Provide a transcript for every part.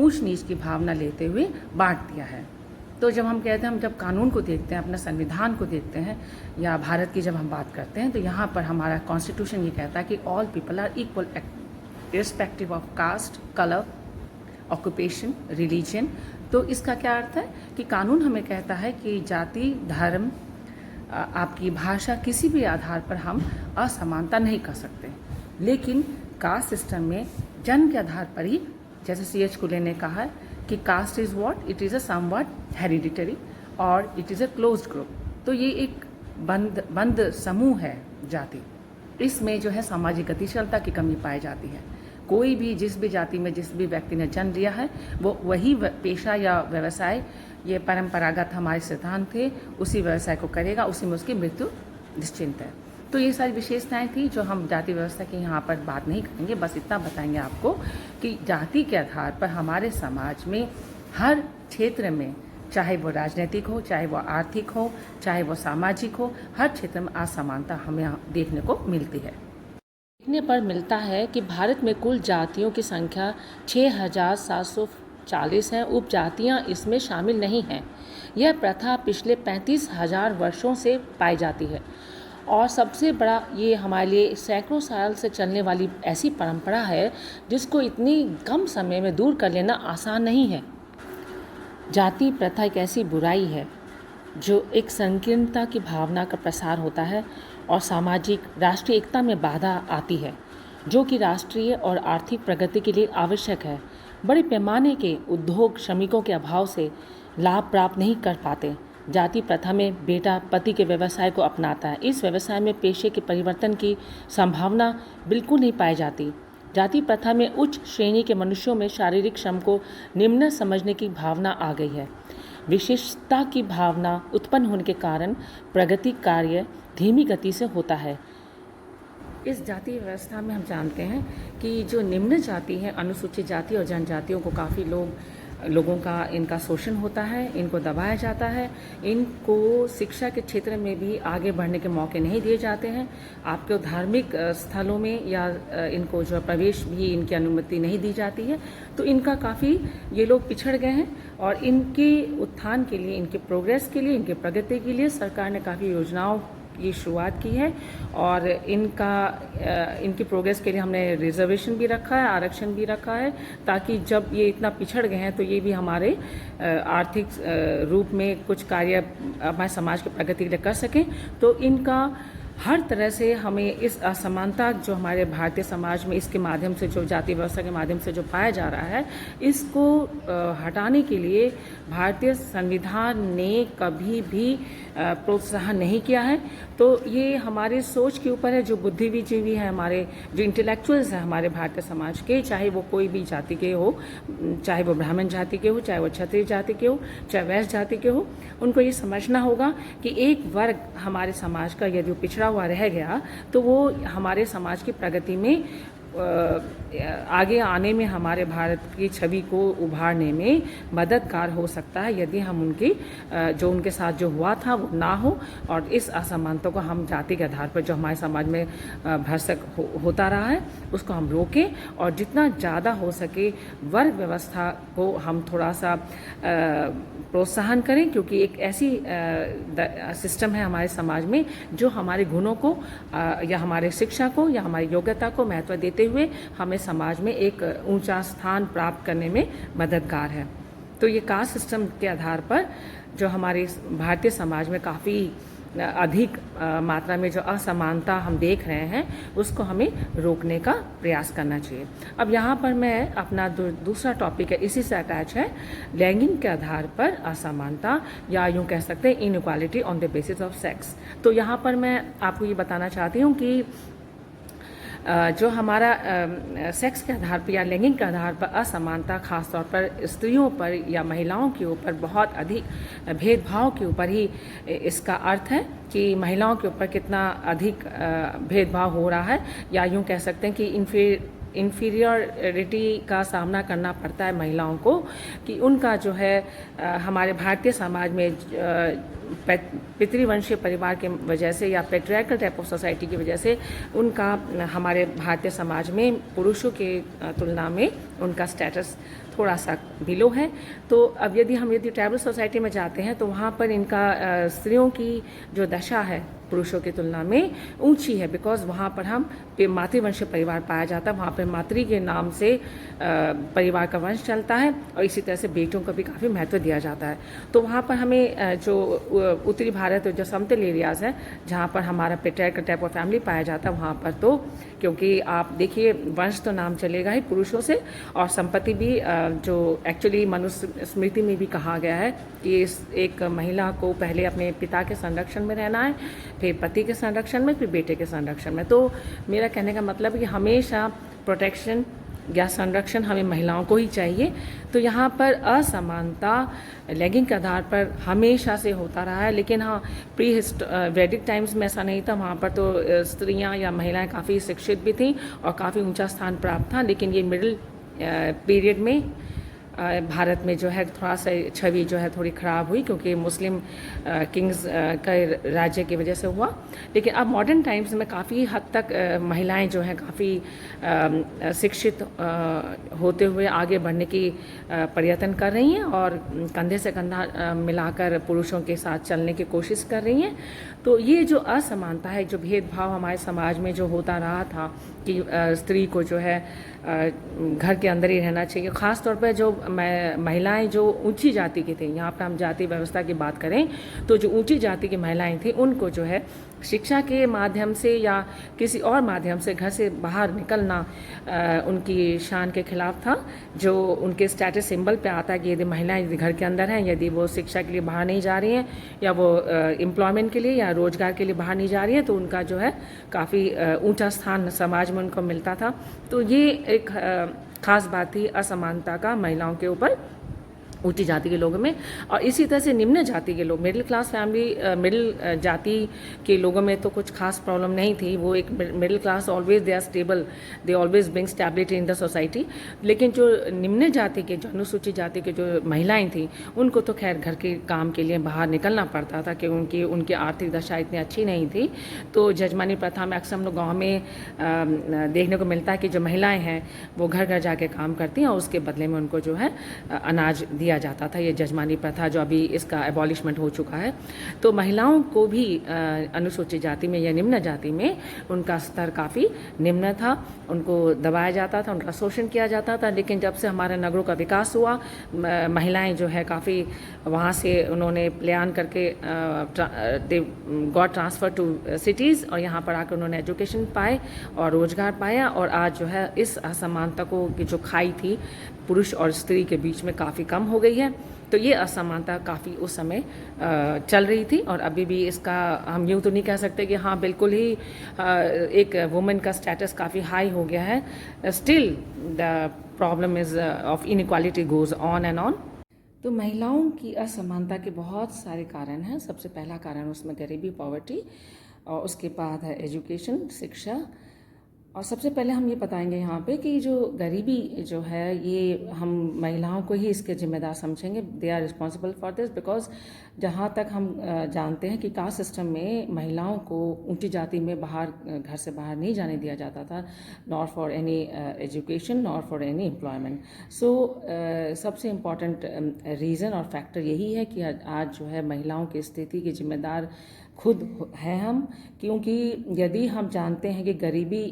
ऊंच नीच की भावना लेते हुए बांट दिया है। तो जब हम कहते हैं, हम जब कानून को देखते हैं, अपना संविधान को देखते हैं, या भारत की जब हम बात करते हैं, तो यहाँ पर हमारा कॉन्स्टिट्यूशन ये कहता है कि all people are equal irrespective of caste, colour, occupation, religion. तो इसका क्या अर्थ है कि कानून हमें कहता है कि जाति, धर्म, आपकी भाषा, किसी भी आधार पर हम असमानता नहीं कर सकते। लेकिन कास्ट सिस्टम में जन्म के आधार पर ही, जैसे C.H. कुले ने कहा है कि caste is what, it is a somewhat hereditary और it is a closed group. तो ये एक बंद समूह है जाति। इसमें जो है सामाजिक गतिशीलता की कमी पाई जाती है। कोई भी जिस भी जाति में जिस भी व्यक्ति ने जन्म लिया है, वो वही पेशा या व्यवसाय, ये परंपरागत हमारे सिद्धांत थे, उसी व्यवसाय को करेगा, उसी में उसकी मृत्यु निश्चिंत है। तो ये सारी विशेषताएं थी जो हम जाति व्यवस्था की यहाँ पर बात नहीं करेंगे, बस इतना बताएंगे आपको कि जाति के आधार पर हमारे समाज में हर क्षेत्र में, चाहे वो राजनीतिक हो, चाहे वो आर्थिक हो, चाहे वो सामाजिक हो, हर क्षेत्र में असमानता हमें देखने को मिलती है। देखने पर मिलता है कि भारत में कुल जातियों की संख्या 6,740 है। उपजातियाँ इसमें शामिल नहीं हैं। यह प्रथा पिछले 35,000 वर्षों से पाई जाती है और सबसे बड़ा ये हमारे लिए सैकड़ों साल से चलने वाली ऐसी परंपरा है जिसको इतनी कम समय में दूर कर लेना आसान नहीं है। जाति प्रथा एक ऐसी बुराई है जो एक संकीर्णता की भावना का प्रसार होता है और सामाजिक राष्ट्रीय एकता में बाधा आती है, जो कि राष्ट्रीय और आर्थिक प्रगति के लिए आवश्यक है। बड़े पैमाने के उद्योग श्रमिकों के अभाव से लाभ प्राप्त नहीं कर पाते। जाति प्रथा में बेटा पति के व्यवसाय को अपनाता है। इस व्यवसाय में पेशे के परिवर्तन की संभावना बिल्कुल नहीं पाई जाती। जाति प्रथा में उच्च श्रेणी के मनुष्यों में शारीरिक श्रम को निम्न समझने की भावना आ गई है। विशेषता की भावना उत्पन्न होने के कारण प्रगति कार्य धीमी गति से होता है। इस जाति व्यवस्था में हम जानते हैं कि जो निम्न जाति है, अनुसूचित जाति और जनजातियों को काफ़ी लोगों का इनका शोषण होता है, इनको दबाया जाता है, इनको शिक्षा के क्षेत्र में भी आगे बढ़ने के मौके नहीं दिए जाते हैं। आपके धार्मिक स्थलों में या इनको जो प्रवेश भी इनकी अनुमति नहीं दी जाती है। तो इनका काफ़ी ये लोग पिछड़ गए हैं और इनके उत्थान के लिए, इनके प्रोग्रेस के लिए, इनके प्रगति के लिए सरकार ने काफ़ी योजनाओं की शुरुआत की है और इनकी प्रोग्रेस के लिए हमने रिजर्वेशन भी रखा है, आरक्षण भी रखा है, ताकि जब ये इतना पिछड़ गए हैं तो ये भी हमारे आर्थिक रूप में कुछ कार्य हमारे समाज की प्रगति के लिए कर सकें। तो इनका हर तरह से हमें इस असमानता जो हमारे भारतीय समाज में इसके माध्यम से, जो जाति व्यवस्था के माध्यम से जो पाया जा रहा है, इसको हटाने के लिए भारतीय संविधान ने कभी भी प्रोत्साहन नहीं किया है। तो ये हमारी सोच के ऊपर है। जो बुद्धिजीवी है, हमारे जो इंटेलेक्चुअल्स हैं हमारे भारतीय समाज के, चाहे वो कोई भी जाति के हो, चाहे वो ब्राह्मण जाति के हो, चाहे वो क्षत्रिय जाति के हो, चाहे वैश्य जाति के हो, उनको ये समझना होगा कि एक वर्ग हमारे समाज का यदि पिछड़ा हुआ रह गया तो वो हमारे समाज की प्रगति में आगे आने में, हमारे भारत की छवि को उभारने में मददगार हो सकता है यदि हम उनकी जो उनके साथ जो हुआ था वो ना हो और इस असमानता को हम जाति के आधार पर जो हमारे समाज में भरसक होता रहा है उसको हम रोकें और जितना ज़्यादा हो सके वर्ग व्यवस्था को हम थोड़ा सा प्रोत्साहन करें, क्योंकि एक ऐसी सिस्टम है हमारे समाज में जो हमारे गुणों को या हमारे शिक्षा को या हमारी योग्यता को महत्व देते हुए हमें समाज में एक ऊंचा स्थान प्राप्त करने में मददगार है। तो ये कास्ट सिस्टम के आधार पर जो हमारे भारतीय समाज में काफ़ी अधिक मात्रा में जो असमानता हम देख रहे हैं उसको हमें रोकने का प्रयास करना चाहिए। अब यहाँ पर मैं अपना दूसरा टॉपिक है, इसी से अटैच है, लैंगिक के आधार पर असमानता या यूँ कह सकते हैं inequality on the basis of sex. तो यहाँ पर मैं आपको ये बताना चाहती हूँ कि जो हमारा सेक्स के आधार पर या लैंगिक के आधार पर असमानता खासतौर पर स्त्रियों पर या महिलाओं के ऊपर बहुत अधिक भेदभाव के ऊपर ही इसका अर्थ है कि महिलाओं के ऊपर कितना अधिक भेदभाव हो रहा है, या यूँ कह सकते हैं कि इन्फीरियरिटी का सामना करना पड़ता है महिलाओं को, कि उनका जो है हमारे भारतीय समाज में पितृवंशीय परिवार के वजह से या पैट्रियार्कल टाइप ऑफ सोसाइटी की वजह से उनका हमारे भारतीय समाज में पुरुषों के तुलना में उनका स्टेटस थोड़ा सा बिलो है। तो अब यदि ट्राइबल सोसाइटी में जाते हैं तो वहाँ पर इनका स्त्रियों की जो दशा है पुरुषों की तुलना में ऊंची है, बिकॉज वहाँ पर हम मातृवंशीय परिवार पाया जाता है, वहाँ पर मातृ के नाम से परिवार का वंश चलता है और इसी तरह से बेटों को भी काफ़ी महत्व दिया जाता है। तो वहाँ पर हमें जो उत्तरी भारत जो समतल एरियाज़ हैं जहाँ पर हमारा पेट्रियार्कल टाइप ऑफ फैमिली पाया जाता है, वहाँ पर तो क्योंकि आप देखिए वंश तो नाम चलेगा ही पुरुषों से, और संपत्ति भी जो एक्चुअली मनुस्मृति में भी कहा गया है कि एक महिला को पहले अपने पिता के संरक्षण में रहना है, फिर पति के संरक्षण में, फिर बेटे के संरक्षण में। तो मेरा कहने का मतलब है कि हमेशा प्रोटेक्शन या संरक्षण हमें महिलाओं को ही चाहिए। तो यहाँ पर असमानता लैंगिक के आधार पर हमेशा से होता रहा है, लेकिन हाँ प्री वैदिक टाइम्स में ऐसा नहीं था। वहाँ पर तो स्त्रियाँ या महिलाएं काफ़ी शिक्षित भी थीं और काफ़ी ऊंचा स्थान प्राप्त था, लेकिन ये मिडिल पीरियड में भारत में जो है थोड़ा सा छवि जो है थोड़ी ख़राब हुई, क्योंकि मुस्लिम किंग्स का राज्य की वजह से हुआ। लेकिन अब मॉडर्न टाइम्स में काफ़ी हद तक महिलाएं जो हैं काफ़ी शिक्षित होते हुए आगे बढ़ने की प्रयत्न कर रही हैं और कंधे से कंधा मिलाकर पुरुषों के साथ चलने की कोशिश कर रही हैं। तो ये जो असमानता है, जो भेदभाव हमारे समाज में जो होता रहा था कि स्त्री को जो है घर के अंदर ही रहना चाहिए, ख़ास तौर पर जो महिलाएं जो ऊंची जाति की थी, यहाँ पर हम जाति व्यवस्था की बात करें तो जो ऊंची जाति की महिलाएं थी उनको जो है शिक्षा के माध्यम से या किसी और माध्यम से घर से बाहर निकलना उनकी शान के खिलाफ था। जो उनके स्टेटस सिंबल पे आता है कि यदि महिलाएं यदि घर के अंदर हैं, यदि वो शिक्षा के लिए बाहर नहीं जा रही हैं या वो एम्प्लॉयमेंट के लिए या रोजगार के लिए बाहर नहीं जा रही हैं, तो उनका जो है काफ़ी ऊंचा स्थान समाज में उनको मिलता था। तो ये एक ख़ास बात थी असमानता का महिलाओं के ऊपर ऊंची जाति के लोगों में। और इसी तरह से निम्न जाति के लोग, मिडिल क्लास फैमिली, मिडिल जाति के लोगों में तो कुछ खास प्रॉब्लम नहीं थी। वो एक middle class always they are stable, they always bring stability in the society. लेकिन जो निम्न जाति के, जो अनुसूचित जाति के जो महिलाएं थी, उनको तो खैर घर के काम के लिए बाहर निकलना पड़ता था क्योंकि उनकी आर्थिक दशा इतनी अच्छी नहीं थी। तो जजमानी प्रथा में अक्सर हम लोग गाँव में देखने को मिलता है कि जो महिलाएँ हैं वो घर घर जाके काम करती हैं और उसके बदले में उनको जो है अनाज दिया जाता था। ये जजमानी प्रथा जो अभी इसका एबॉलिशमेंट हो चुका है। तो महिलाओं को भी अनुसूचित जाति में या निम्न जाति में उनका स्तर काफ़ी निम्न था, उनको दबाया जाता था, उनका शोषण किया जाता था। लेकिन जब से हमारे नगरों का विकास हुआ, महिलाएं जो है काफ़ी वहाँ से उन्होंने प्लान करके गॉट ट्रांसफ़र टू सिटीज़ और यहाँ पर आकर उन्होंने एजुकेशन पाए और रोज़गार पाया। और आज जो है इस असमानता को की जो खाई थी पुरुष और स्त्री के बीच में काफ़ी कम हो गई है। तो ये असमानता काफ़ी उस समय चल रही थी और अभी भी इसका हम यूँ तो नहीं कह सकते कि हाँ बिल्कुल ही एक वुमेन का स्टेटस काफ़ी हाई हो गया है। Still the problem is of inequality goes on and on. तो महिलाओं की असमानता के बहुत सारे कारण हैं। सबसे पहला कारण उसमें गरीबी, पॉवर्टी, और उसके बाद है एजुकेशन, शिक्षा। और सबसे पहले हम ये बताएंगे यहाँ पे कि जो गरीबी जो है ये हम महिलाओं को ही इसके जिम्मेदार समझेंगे। They are responsible for this because जहाँ तक हम जानते हैं कि कास्ट सिस्टम में महिलाओं को ऊंची जाति में बाहर घर से बाहर नहीं जाने दिया जाता था, nor for any education nor for any employment. So सबसे इम्पॉर्टेंट रीज़न और फैक्टर यही है कि आज जो है महिलाओं की स्थिति के जिम्मेदार खुद है हम, क्योंकि यदि हम जानते हैं कि गरीबी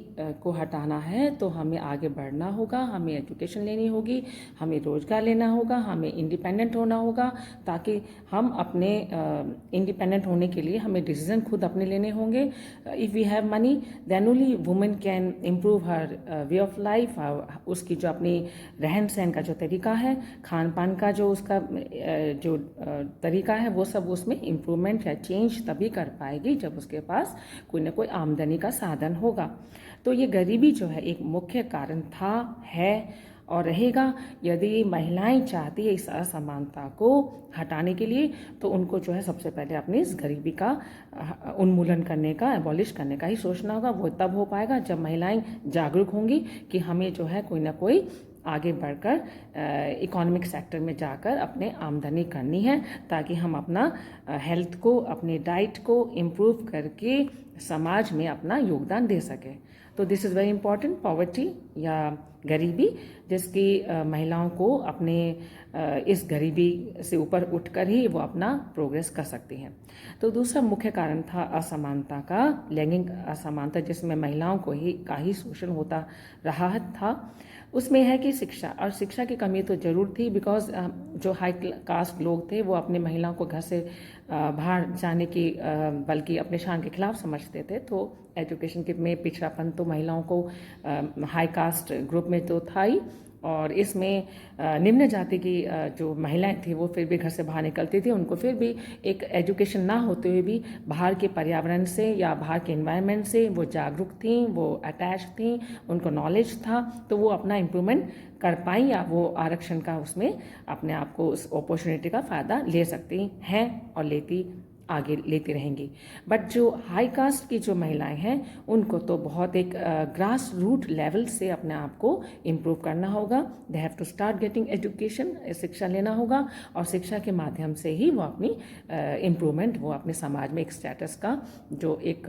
को हटाना है तो हमें आगे बढ़ना होगा, हमें एजुकेशन लेनी होगी, हमें रोज़गार लेना होगा, हमें इंडिपेंडेंट होना होगा, ताकि हम अपने इंडिपेंडेंट होने के लिए हमें डिसीजन खुद अपने लेने होंगे। If we have money then only women can improve her way of life. उसकी जो अपनी रहन सहन का जो तरीका है, खान पान का जो उसका जो तरीका है, वो सब उसमें इम्प्रूवमेंट या चेंज तभी कर पाएगी जब उसके पास कोई ना कोई आमदनी का साधन होगा। तो ये गरीबी जो है एक मुख्य कारण था, है और रहेगा। यदि महिलाएं चाहती है इस असमानता को हटाने के लिए तो उनको जो है सबसे पहले अपनी इस गरीबी का उन्मूलन करने का, एबॉलिश करने का ही सोचना होगा। वो तब हो पाएगा जब महिलाएं जागरूक होंगी कि हमें जो है कोई ना कोई आगे बढ़कर इकोनॉमिक सेक्टर में जाकर अपने आमदनी करनी है, ताकि हम अपना हेल्थ को, अपनी डाइट को इम्प्रूव करके समाज में अपना योगदान दे सके। तो this is very important, poverty या गरीबी, जिसकी महिलाओं को अपने इस गरीबी से ऊपर उठकर ही वो अपना प्रोग्रेस कर सकती हैं। तो दूसरा मुख्य कारण था असमानता का, लैंगिक असमानता, जिसमें महिलाओं को ही शोषण होता रहा था। उसमें है कि शिक्षा, और शिक्षा की कमी तो ज़रूर थी, बिकॉज जो हाई कास्ट लोग थे वो अपने महिलाओं को घर से बाहर जाने की बल्कि अपने शान के खिलाफ समझते थे। तो एजुकेशन के में पिछड़ापन तो महिलाओं को हाई कास्ट ग्रुप में तो था ही, और इसमें निम्न जाति की जो महिलाएं थी वो फिर भी घर से बाहर निकलती थी। उनको फिर भी एक एजुकेशन ना होते हुए भी बाहर के पर्यावरण से या बाहर के एनवायरनमेंट से वो जागरूक थी, वो अटैच थी, उनको नॉलेज था, तो वो अपना इम्प्रूवमेंट कर पाई या वो आरक्षण का उसमें अपने आप को उस अपॉर्चुनिटी का फ़ायदा ले सकती हैं और आगे लेती रहेंगी। बट जो हाई कास्ट की जो महिलाएं हैं उनको तो बहुत एक ग्रास रूट लेवल से अपने आप को इम्प्रूव करना होगा। They have to start getting education, शिक्षा लेना होगा, और शिक्षा के माध्यम से ही वो अपनी इम्प्रूवमेंट, वो अपने समाज में एक स्टेटस का जो एक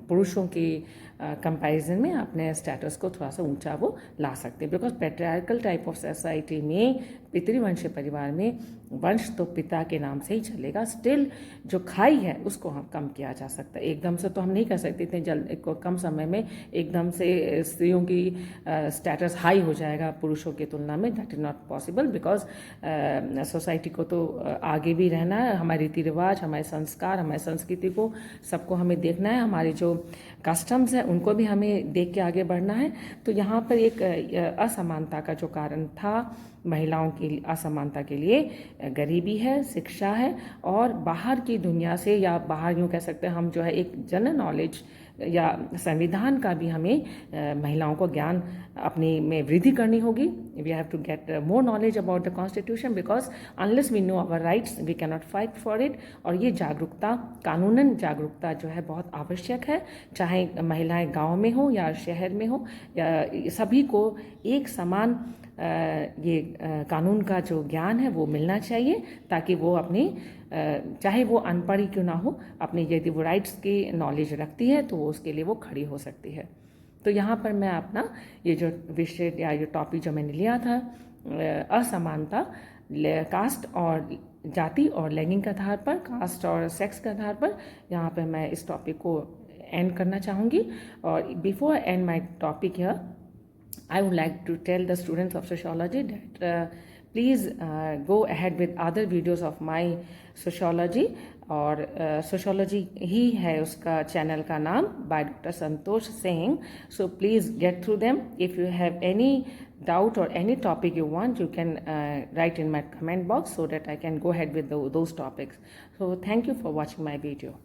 पुरुषों की कंपैरिजन में अपने स्टेटस को थोड़ा सा ऊंचा वो ला सकते हैं। Because patriarchal type of society में, पितृवंशीय परिवार में, वंश तो पिता के नाम से ही चलेगा। स्टिल जो खाई है उसको हम कम किया जा सकता है। एकदम से तो हम नहीं कर सकते, इतने कम समय में एकदम से स्त्रियों की स्टेटस हाई हो जाएगा पुरुषों की तुलना में। That is not possible, because society को तो आगे भी रहना है। हमारे रीति रिवाज, हमारे संस्कार, हमारी संस्कृति को सबको हमें देखना है। हमारे जो कस्टम्स हैं उनको भी हमें देख के आगे बढ़ना है। तो यहाँ पर एक असमानता का जो कारण था महिलाओं की असमानता के लिए गरीबी है, शिक्षा है, और बाहर की दुनिया से, या बाहर यूँ कह सकते हैं हम, जो है एक जनरल नॉलेज या संविधान का भी हमें महिलाओं को ज्ञान अपने में वृद्धि करनी होगी। We have to get more knowledge about the constitution, because unless we know our rights we can not fight for it. और ये जागरूकता, कानूनन जागरूकता जो है बहुत आवश्यक है, चाहे महिलाएं गांव में हो या शहर में हो, या सभी को एक समान ये कानून का जो ज्ञान है वो मिलना चाहिए, ताकि वो अपनी चाहे वो अनपढ़ ही क्यों ना हो, अपनी यदि वो राइट्स की नॉलेज रखती है तो उसके लिए वो खड़ी हो सकती है। तो यहाँ पर मैं अपना ये जो विषय या ये टॉपिक जो मैंने लिया था, असमानता कास्ट और जाति और लैंगिक के आधार पर, कास्ट और सेक्स के आधार पर, यहाँ पर मैं इस टॉपिक को एंड करना चाहूँगी। और before I and my topic here, I would like to tell the students of sociology that please go ahead with other videos of my sociology, और sociology ही है उसका चैनल का नाम, by Dr. Santosh Singh. So please get through them. If you have any doubt or any topic you want, you can write in my comment box so that I can go ahead with those topics. So thank you for watching my video.